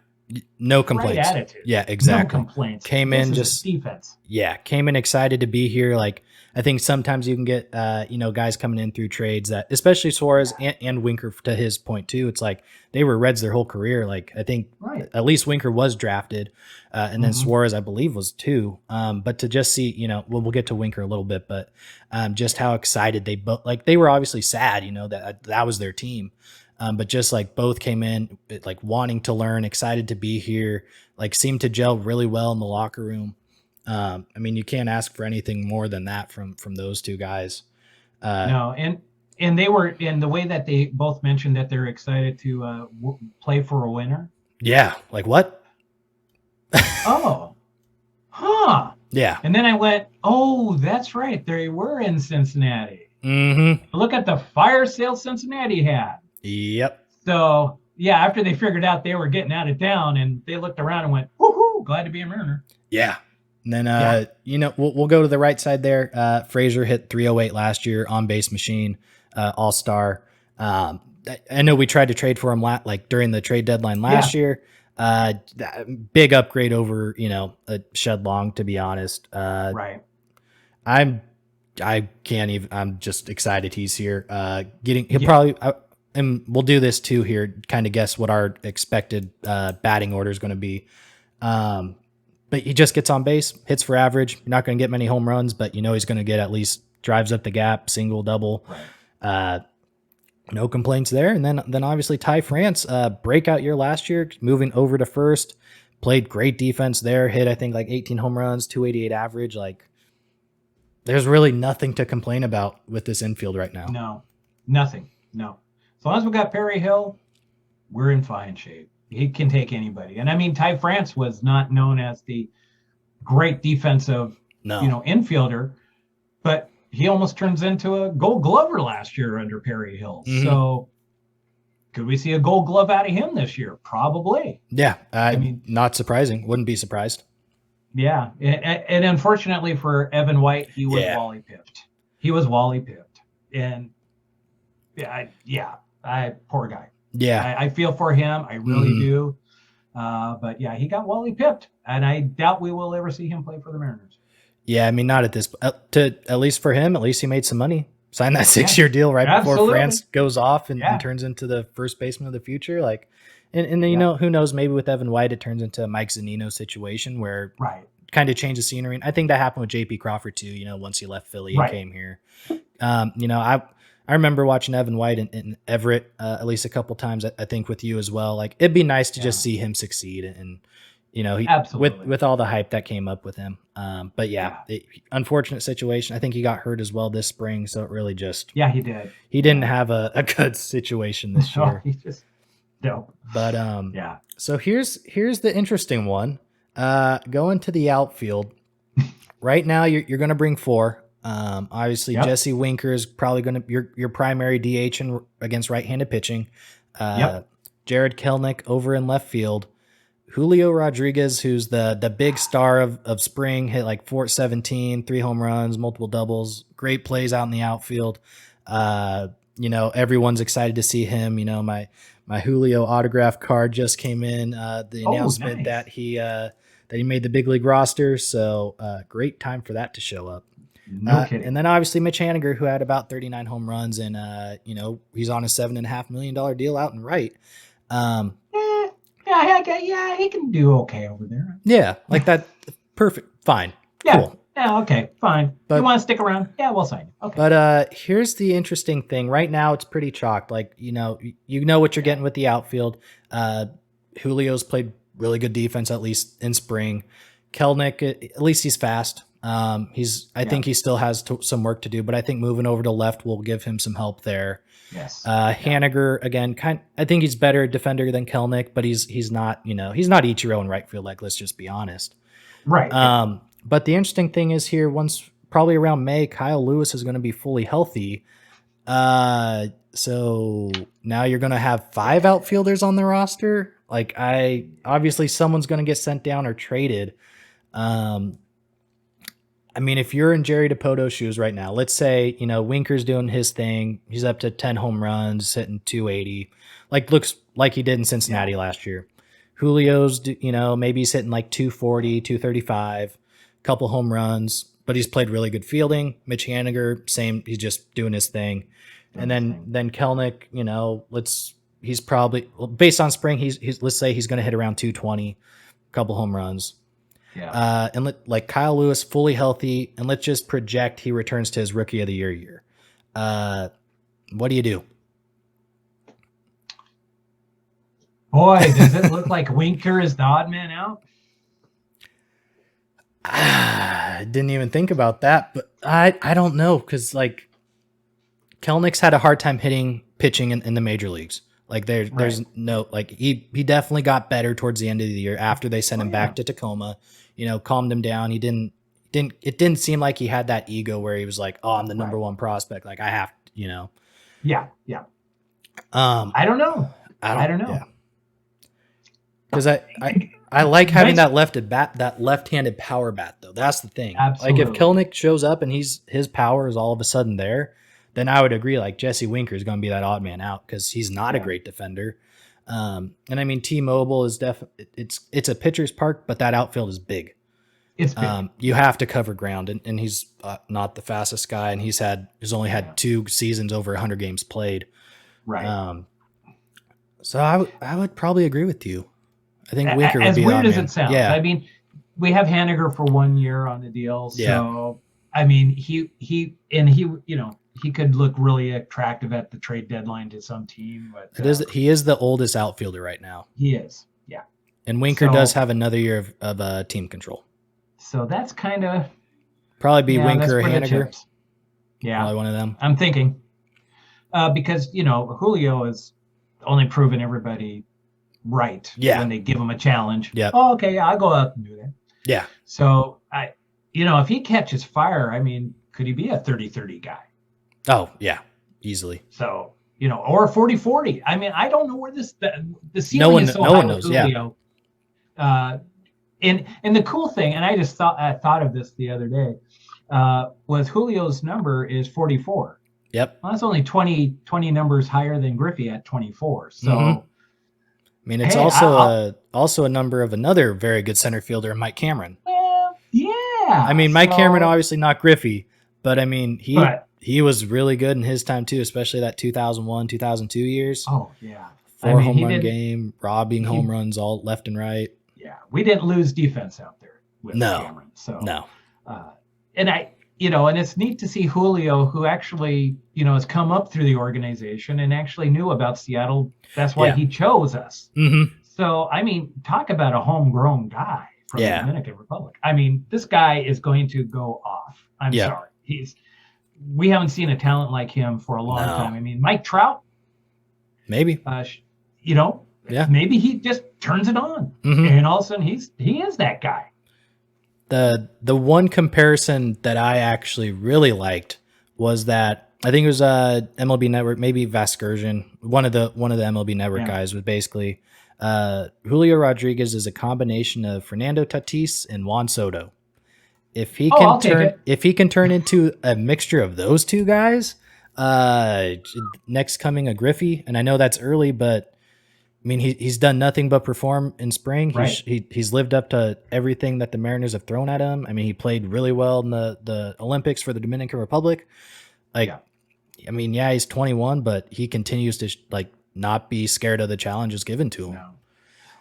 no complaints. Right attitude. Yeah, exactly. No complaints. Came in just defense. Yeah, came in excited to be here. Like, I think sometimes you can get guys coming in through trades that, especially Suarez and Winker, to his point too. It's like they were Reds their whole career. Like, I think at least Winker was drafted, and then Suarez, I believe, was too. But to just see, we'll get to Winker a little bit, but just how excited they both, like, they were obviously sad, that was their team. But just like both came in like wanting to learn, excited to be here, like seemed to gel really well in the locker room. You can't ask for anything more than that from those two guys. No, and they were in the way that they both mentioned that they're excited to play for a winner. Yeah, like what? Oh, huh. Yeah. And then I went, oh, that's right. They were in Cincinnati. Mm-hmm. Look at the fire sale Cincinnati had. Yep. So, yeah, after they figured out they were getting out of town, and they looked around and went, woohoo, glad to be a Mariner. Yeah. And then, we'll go to the right side there. Frazier hit 308 last year, on-base machine, all-star. I know we tried to trade for him during the trade deadline last year. Big upgrade over, a Shed Long, to be honest. Right. I can't even, I'm just excited he's here. Probably, and we'll do this too here, kind of guess what our expected batting order is going to be. But he just gets on base, hits for average. You're not going to get many home runs, but he's going to get at least drives up the gap, single, double. Right. No complaints there. And then obviously Ty France, breakout year last year, moving over to first, played great defense there, hit I think like 18 home runs, 288 average. Like, there's really nothing to complain about with this infield right now. No, nothing. No. As long as we got Perry Hill, we're in fine shape. He can take anybody. And Ty France was not known as the great defensive, infielder, but he almost turns into a Gold Glover last year under Perry Hill. Mm-hmm. So could we see a Gold Glove out of him this year? Probably. Yeah. Not surprising. Wouldn't be surprised. Yeah. And unfortunately for Evan White, he was Wally pipped. And poor guy. Yeah. I feel for him. I really do. But yeah, he got Wally pipped, and I doubt we will ever see him play for the Mariners. Yeah, not at this. At least for him, at least he made some money. Signed that 6-year deal right before France goes off and turns into the first baseman of the future. Like, and who knows? Maybe with Evan White, it turns into a Mike Zunino situation where kind of changes scenery. And I think that happened with J.P. Crawford too. Once he left Philly and came here. I remember watching Evan White in Everett at least a couple times. I think with you as well. Like, it'd be nice to just see him succeed, and he with all the hype that came up with him. But unfortunate situation. I think he got hurt as well this spring, so it really just he did. He didn't have a good situation this year. He just dope. But So here's the interesting one. Going to the outfield right now. You're going to bring 4. Obviously Jesse Winker is probably going to your primary DH against right-handed pitching. Jared Kelnick over in left field. Julio Rodriguez, who's the big star of spring, hit like 417, 3 home runs, multiple doubles, great plays out in the outfield. Everyone's excited to see him. My Julio autograph card just came in. The announcement that he made the big league roster. So great time for that to show up. No kidding. And then obviously Mitch Haniger, who had about 39 home runs, and he's on a $7.5 million deal out and right. Yeah, he can do okay over there. Yeah, like that. Perfect. Fine. Yeah. Cool. Yeah, okay, fine. But, you want to stick around? Yeah, we'll sign you. Okay. But here's the interesting thing. Right now, it's pretty chalked. Like, you know what you're getting with the outfield. Julio's played really good defense, at least in spring. Kelnick, at least he's fast. I think he still has some work to do, but I think moving over to left will give him some help there. Yes. Haniger, again, I think he's better defender than Kelnick, but he's not, he's not Ichiro in right field. Like, let's just be honest. Right. But the interesting thing is here, once probably around May, Kyle Lewis is going to be fully healthy. So now you're going to have 5 outfielders on the roster. Like, obviously someone's going to get sent down or traded. I mean, if you're in Jerry DiPoto's shoes right now, let's say, Winker's doing his thing. He's up to 10 home runs, hitting 280, looks like he did in Cincinnati last year. Julio's, maybe he's hitting like 240, 235, couple home runs, but he's played really good fielding. Mitch Haniger, same. He's just doing his thing. And then Kelnick, he's probably, based on spring, he's let's say he's going to hit around 220, couple home runs. Yeah. And Kyle Lewis, fully healthy, and let's just project he returns to his Rookie of the Year. What do you do? Boy, does it look like Winker is the odd man out? I didn't even think about that, but I don't know, because Kelnick's had a hard time pitching in the major leagues. There's no, he definitely got better towards the end of the year after they sent him back to Tacoma, calmed him down. It didn't seem like he had that ego where he was like, oh, I'm the number one prospect. I have, Yeah. I don't know. I don't know. Yeah. Because I like having that left-handed power bat, though. That's the thing. Absolutely. If Kelnick shows up and his power is all of a sudden there, then I would agree. Jesse Winker is going to be that odd man out because he's not a great defender. And I mean, T-Mobile is it's a pitcher's park, but that outfield is big. It's big. You have to cover ground, and he's not the fastest guy, and he's only had 2 seasons over 100 games played. Right. So I would probably agree with you. I think Winker would as be weird the as man. it sounds. Yeah. I mean, we have Haniger for 1 year on the deal, so I mean, he could look really attractive at the trade deadline to some team, but he is the oldest outfielder right now. He is, yeah. And Winker does have another year of team control. So that's kind of probably be Winker or Haniger. Yeah, probably one of them. I'm thinking because Julio has only proven everybody right when they give him a challenge. Yeah. Oh, okay, I'll go up and do that. Yeah. So if he catches fire, I mean, could he be a 30-30 guy? Oh, yeah, easily. So, or a 40-40. I mean, I don't know where the ceiling is so high. No one knows, Julio. Yeah. And the cool thing, and I just thought of this the other day, was Julio's number is 44. Yep. Well, that's only 20 numbers higher than Griffey at 24. So, I mean, it's also a number of another very good center fielder, Mike Cameron. Well, yeah. I mean, Mike Cameron, obviously not Griffey, but I mean, he was really good in his time too, especially that 2001, 2002 years. Oh, yeah. 4 home run game, robbing home runs all left and right. Yeah, we didn't lose defense out there with Cameron. So no. And and it's neat to see Julio, who actually, has come up through the organization and actually knew about Seattle. That's why he chose us. Mm-hmm. So, I mean, talk about a homegrown guy from the Dominican Republic. I mean, this guy is going to go off. I'm sorry. We haven't seen a talent like him for a long time. I mean, Mike Trout, maybe, maybe he just turns it on, and all of a sudden he is that guy. The one comparison that I actually really liked was that I think it was MLB Network, maybe Vasgersian, one of the MLB Network guys, was basically Julio Rodriguez is a combination of Fernando Tatis and Juan Soto. If he can turn into a mixture of those two guys, next coming a Griffey, and I know that's early, but I mean, he's done nothing but perform in spring. Right. He's lived up to everything that the Mariners have thrown at him. I mean, he played really well in the Olympics for the Dominican Republic. Like, Yeah. I mean, yeah, he's 21, but he continues to not be scared of the challenges given to him. No.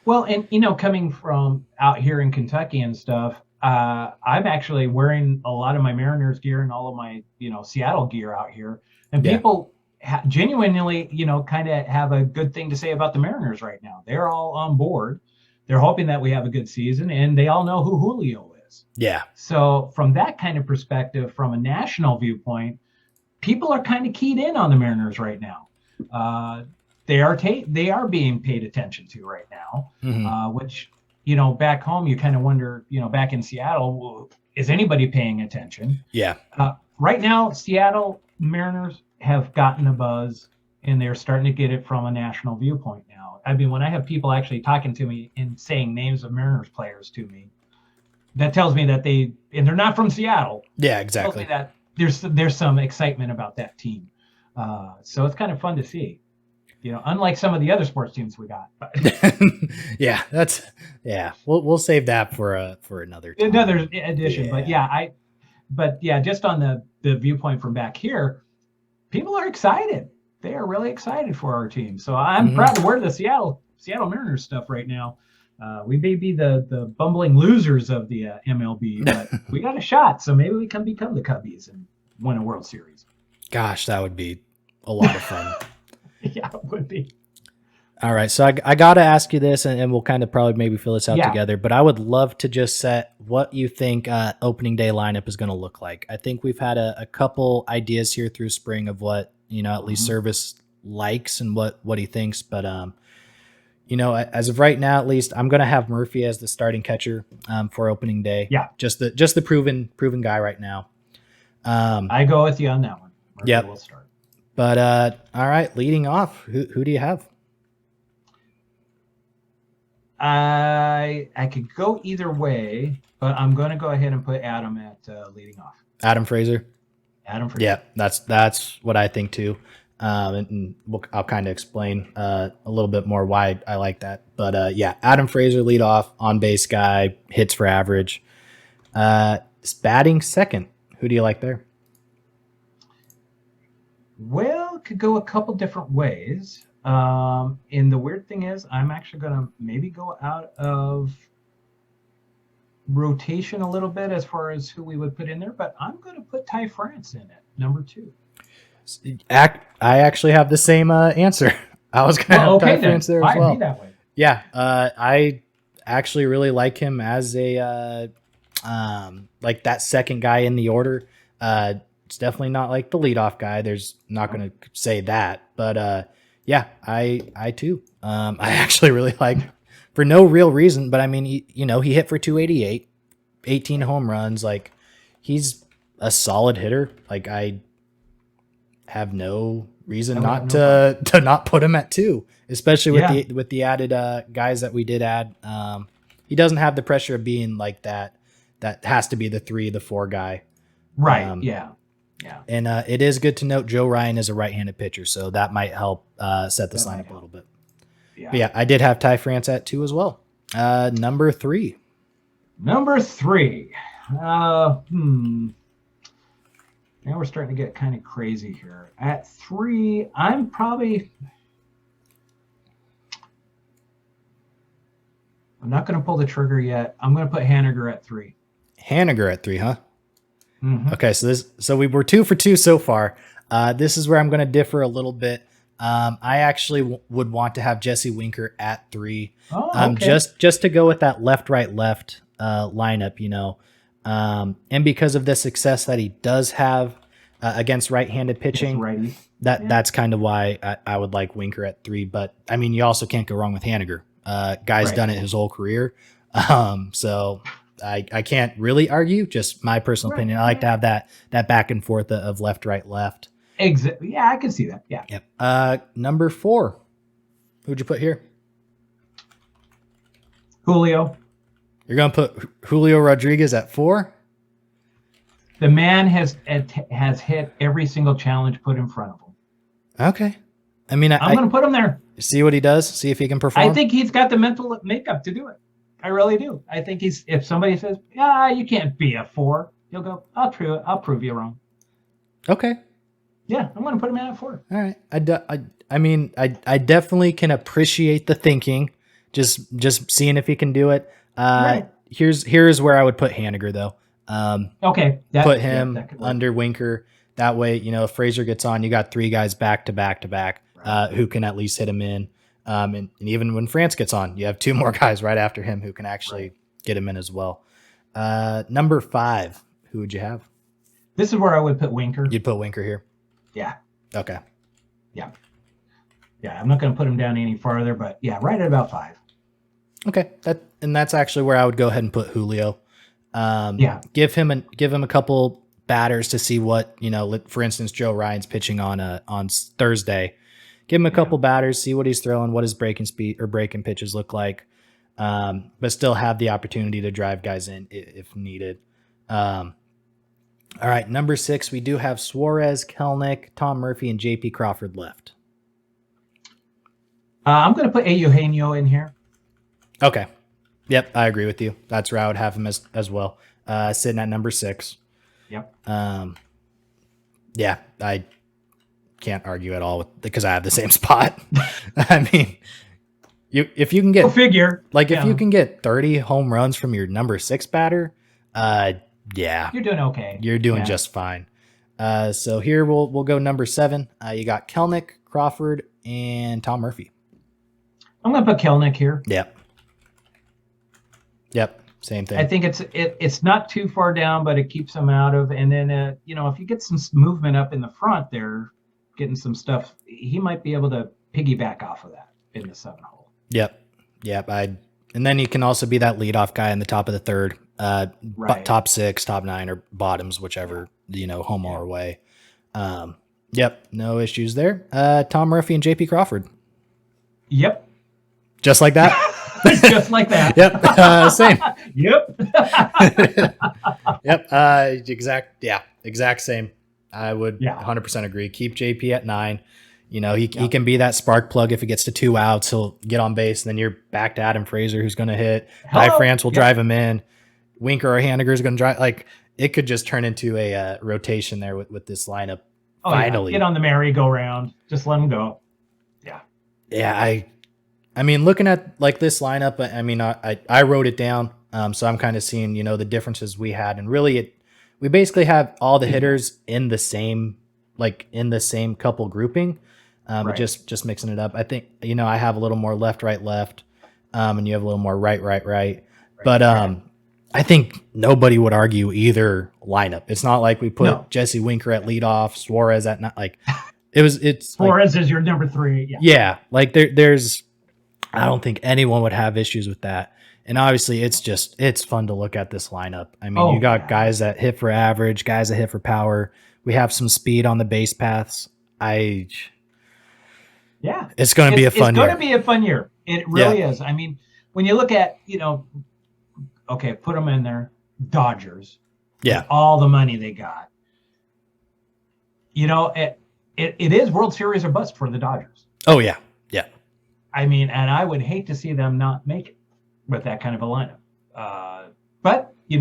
Well, and coming from out here in Kentucky and stuff, I'm actually wearing a lot of my Mariners gear and all of my Seattle gear out here, and people genuinely kind of have a good thing to say about the Mariners right now. They're all on board. They're hoping that we have a good season, and they all know who Julio is. Yeah. So from that kind of perspective, from a national viewpoint, people are kind of keyed in on the Mariners right now. They are being paid attention to right now, which back home you kind of wonder, back in Seattle, well, is anybody paying attention? Yeah. Right now, Seattle Mariners have gotten a buzz, and they're starting to get it from a national viewpoint now. I mean, when I have people actually talking to me and saying names of Mariners players to me, that tells me that they're not from Seattle. Yeah, exactly. Tells me that there's some excitement about that team. So it's kind of fun to see. Unlike some of the other sports teams we got. Yeah, we'll save that for another time. Another edition. Yeah. But just on the viewpoint from back here, people are excited. They are really excited for our team. So I'm proud to wear the Seattle Mariners stuff right now. We may be the bumbling losers of the MLB, but we got a shot. So maybe we can become the Cubbies and win a World Series. Gosh, that would be a lot of fun. Yeah, it would be. All right, so I got to ask you this, and we'll kind of probably maybe fill this out together, but I would love to just set what you think opening day lineup is going to look like. I think we've had a couple ideas here through spring of what, at least Service likes and what he thinks, but, as of right now, at least, I'm going to have Murphy as the starting catcher for opening day. Yeah. Just the proven guy right now. I go with you on that one. Yeah. We'll start. But all right, leading off, who do you have? I could go either way, but I'm going to go ahead and put Adam at leading off. Adam Fraser. Yeah, that's what I think too. And I'll kind of explain a little bit more why I like that. But Adam Fraser lead off, on base guy, hits for average. Batting second. Who do you like there? Well, could go a couple different ways. And the weird thing is, I'm actually going to maybe go out of rotation a little bit as far as who we would put in there, but I'm going to put Ty France in at number 2. I actually have the same answer. I was going to have Ty France there as well. That way. Yeah, I actually really like him as a like that second guy in the order. It's definitely not like the leadoff guy. There's not going to say that, but I too. I actually really like, for no real reason, but I mean, he hit for 288, 18 home runs. Like, he's a solid hitter. Like, I have no reason not to not put him at 2, especially with the added guys that we did add. He doesn't have the pressure of being like that has to be the 3, the 4 guy. Right. Yeah. And it is good to note Joe Ryan is a right-handed pitcher, so that might help set this lineup a little bit. Yeah. But I did have Ty France at 2 as well. Number 3. Now we're starting to get kind of crazy here. At 3, I'm not going to pull the trigger yet. I'm going to put Haniger at 3. Haniger at 3, huh? Mm-hmm. Okay, so we were 2 for 2 so far. This is where I'm going to differ a little bit. I actually would want to have Jesse Winker at 3. Okay. Just to go with that left lineup, and because of the success that he does have against right-handed pitching, that's kind of why I would like Winker at 3. But I mean, you also can't go wrong with Haniger. Guy's done it his whole career, so I can't really argue. Just my personal opinion. I like to have that back and forth of left, right, left. Exactly. Yeah, I can see that. Yeah. Yep. Number 4. Who'd you put here? Julio. You're going to put Julio Rodriguez at 4? The man has hit every single challenge put in front of him. Okay. I mean, I'm going to put him there. See what he does. See if he can perform. I think he's got the mental makeup to do it. I really do. I think if somebody says, yeah, you can't be a 4, he'll go, I'll prove you wrong. Okay. Yeah, I'm going to put him at 4. All right. I mean, I definitely can appreciate the thinking. Just seeing if he can do it. Right. Here's where I would put Haniger though. Okay. Put him under Winker. That way, if Frazier gets on, you got 3 guys back to back to back who can at least hit him in. And even when France gets on, you have 2 more guys right after him who can actually get him in as well. Number 5, who would you have? This is where I would put Winker. You'd put Winker here? Yeah. Okay. Yeah. Yeah, I'm not going to put him down any farther, but yeah, right at about 5. Okay. That's actually where I would go ahead and put Julio. Give him a couple batters to see what, for instance, Joe Ryan's pitching on Thursday. Give him a couple batters, see what he's throwing, what his breaking speed or breaking pitches look like, but still have the opportunity to drive guys in if needed. All right, number 6, we do have Suarez, Kelnick, Tom Murphy, and J.P. Crawford left. I'm going to put Eugenio in here. Okay. Yep, I agree with you. That's where I would have him as well, sitting at number 6. Yep. Yeah, I can't argue at all because I have the same spot. I mean, if you can get if you can get 30 home runs from your number 6 batter, you're doing okay. You're doing just fine. So here we'll go number 7. You got Kelnick, Crawford, and Tom Murphy. I'm going to put Kelnick here. Yep. Same thing. I think it's not too far down, but it keeps them out of. And then if you get some movement up in the front there, getting some stuff, he might be able to piggyback off of that in the 7 hole. Yep. And then he can also be that leadoff guy in the top of the 3rd, top 6, top 9, or bottoms, whichever home or away. Yep. No issues there. Tom Murphy and J.P. Crawford. Yep. Just like that. Just like that. Yep. Same. Yep. Yep. Exact same. I would 100% agree. Keep JP at 9. He can be that spark plug. If he gets to 2 outs, he'll get on base, and then you're back to Adam Frazier, who's going to hit. Ty France will drive him in. Winker or Haniger is going to drive. Like, it could just turn into a rotation there with this lineup. Finally, get on the merry-go-round. Just let him go. Yeah. I mean, looking at like this lineup, I mean, I wrote it down. So I'm kind of seeing, the differences we had, and really we basically have all the hitters in the same couple grouping, but just mixing it up. I think, I have a little more left, and you have a little more right. But I think nobody would argue either lineup. It's not like we put Jesse Winker at leadoff, Suarez at not like it's Suarez is your number 3. Yeah. Like there's, I don't think anyone would have issues with that. And obviously it's fun to look at this lineup. I mean, you got guys that hit for average, guys that hit for power. We have some speed on the base paths. It's going to be a fun year. It's going to be a fun year. It really is. I mean, when you look at, put them in there, Dodgers. Yeah. All the money they got. It is World Series or bust for the Dodgers. Oh, yeah. Yeah. I mean, and I would hate to see them not make it with that kind of a lineup. But you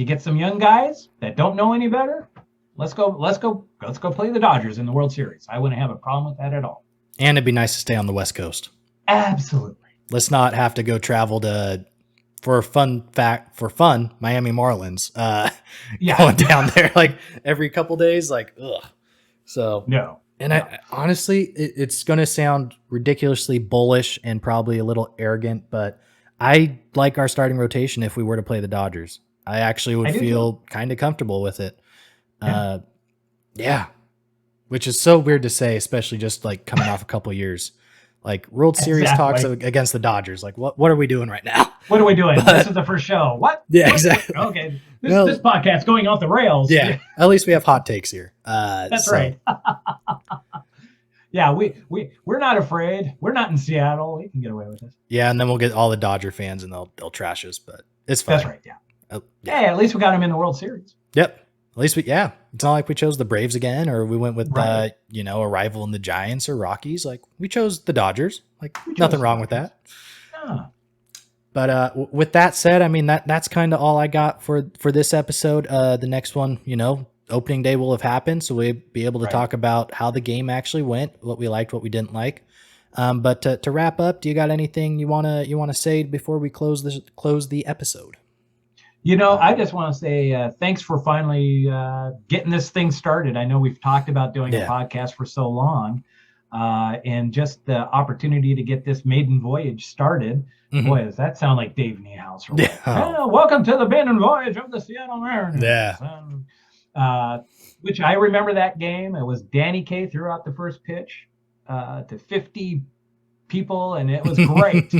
get some young guys that don't know any better. Let's go play the Dodgers in the World Series. I wouldn't have a problem with that at all. And it'd be nice to stay on the West Coast. Absolutely. Let's not have to go travel for fun, Miami Marlins. Going down there like every couple days, like ugh. So no. And I honestly, it's going to sound ridiculously bullish and probably a little arrogant, but I like our starting rotation if we were to play the Dodgers. I actually would feel kind of comfortable with it. Which is so weird to say, especially just like coming off a couple years. Like World Series talks against the Dodgers. Like, what are we doing right now? What are we doing? This is the first show. What? Yeah, exactly. Okay. This podcast's going off the rails. Yeah. At least we have hot takes here. That's right. Yeah, we're not afraid. We're not in Seattle. We can get away with this. Yeah, and then we'll get all the Dodger fans and they'll trash us, but it's fine. That's right. Yeah. Hey, at least we got him in the World Series. Yep. At least it's not like we chose the Braves again, or we went with, Right. a rival in the Giants or Rockies. Like, we chose the Dodgers. Like, We chose nothing the wrong with Dodgers. that. Yeah. But with that said, I mean, that's kind of all I got for this episode. The next one, opening day will have happened, so we'll be able to talk about how the game actually went, what we liked, what we didn't like. But to wrap up, do you got anything you wanna say before we close the episode? I just want to say thanks for finally getting this thing started. I know we've talked about doing a podcast for so long, and just the opportunity to get this maiden voyage started. Mm-hmm. Boy, does that sound like Dave Niehaus? Welcome to the maiden voyage of the Seattle Mariners. Yeah. Which I remember that game. It was Danny Kaye threw out the first pitch to 50 people, and it was great.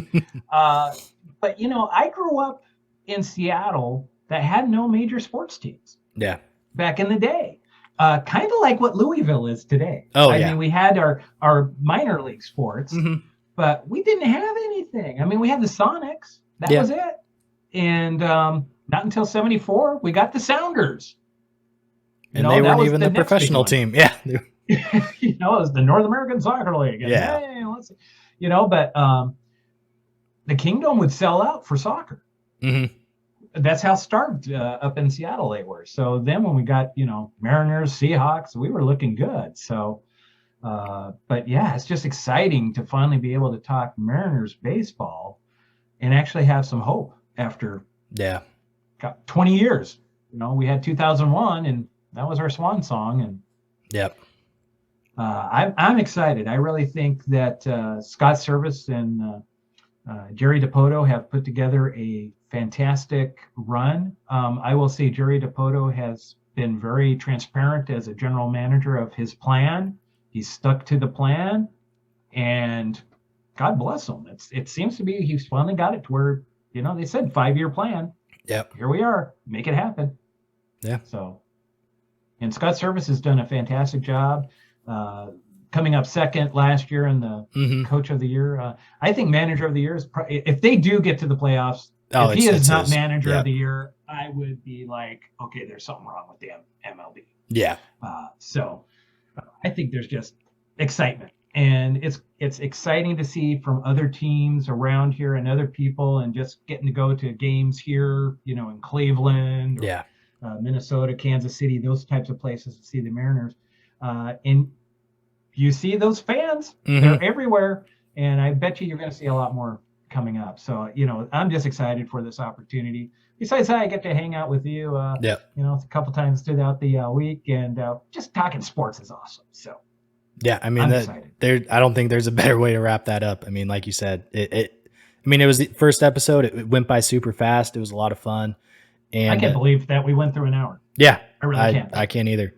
But I grew up in Seattle that had no major sports teams. Yeah. Back in the day. Kind of like what Louisville is today. I mean, we had our minor league sports, but we didn't have anything. I mean, we had the Sonics. That was it. And not until 74, we got the Sounders. And they weren't even the professional team. Yeah. It was the North American Soccer League. And, hey, but the Kingdom would sell out for soccer. Mm-hmm. That's how starved up in Seattle they were. So then when we got, Mariners, Seahawks, we were looking good. So, but yeah, it's just exciting to finally be able to talk Mariners baseball and actually have some hope after 20 years. We had 2001 and that was our swan song. And I'm excited. I really think that Scott Service and Jerry DiPoto have put together a fantastic run. I will say Jerry DiPoto has been very transparent as a general manager of his plan. He's stuck to the plan, and God bless him. It seems to be he's finally got it to where, they said 5-year plan. Yep. Here we are. Make it happen. Yeah. So, and Scott Service has done a fantastic job. Coming up second last year in the Coach of the Year. I think Manager of the Year is if they do get to the playoffs. If he is not Manager of the Year, I would be like, okay, there's something wrong with the MLB. Yeah. So I think there's just excitement, and it's exciting to see from other teams around here and other people, and just getting to go to games here, in Cleveland, or, Minnesota, Kansas City, those types of places to see the Mariners. And you see those fans, they're everywhere. And I bet you're going to see a lot more coming up. So, I'm just excited for this opportunity. Besides that, I get to hang out with you, a couple times throughout the week, and just talking sports is awesome. So, yeah, I mean, I don't think there's a better way to wrap that up. I mean, like you said, it was the first episode. It went by super fast. It was a lot of fun. And I can't believe that we went through an hour. Yeah, I really can't. I can't either.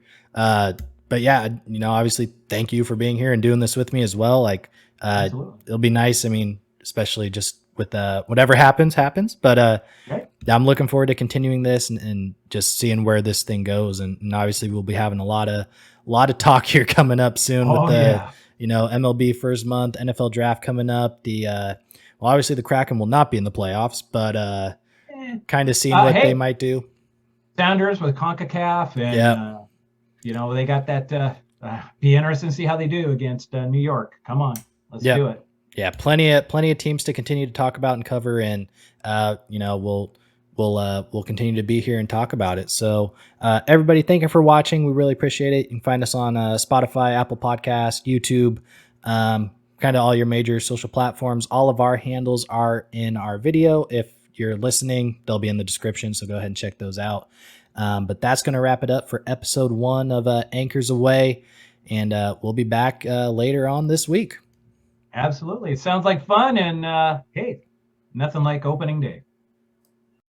But yeah, obviously thank you for being here and doing this with me as well. Like, it'll be nice. I mean, especially just with whatever happens. But I'm looking forward to continuing this and just seeing where this thing goes. And obviously we'll be having a lot of talk here coming up soon with the MLB first month, NFL draft coming up. Obviously the Kraken will not be in the playoffs, but kind of seeing what they might do. Sounders with CONCACAF and they got that. Be interesting to see how they do against New York. Come on, let's do it. Yeah, plenty of teams to continue to talk about and cover, and we'll continue to be here and talk about it. So everybody, thank you for watching. We really appreciate it. You can find us on Spotify, Apple Podcasts, YouTube, kind of all your major social platforms. All of our handles are in our video. If you're listening, they'll be in the description, so go ahead and check those out. But that's going to wrap it up for episode 1 of Anchors Away, and we'll be back later on this week. Absolutely. It sounds like fun, and hey, nothing like opening day.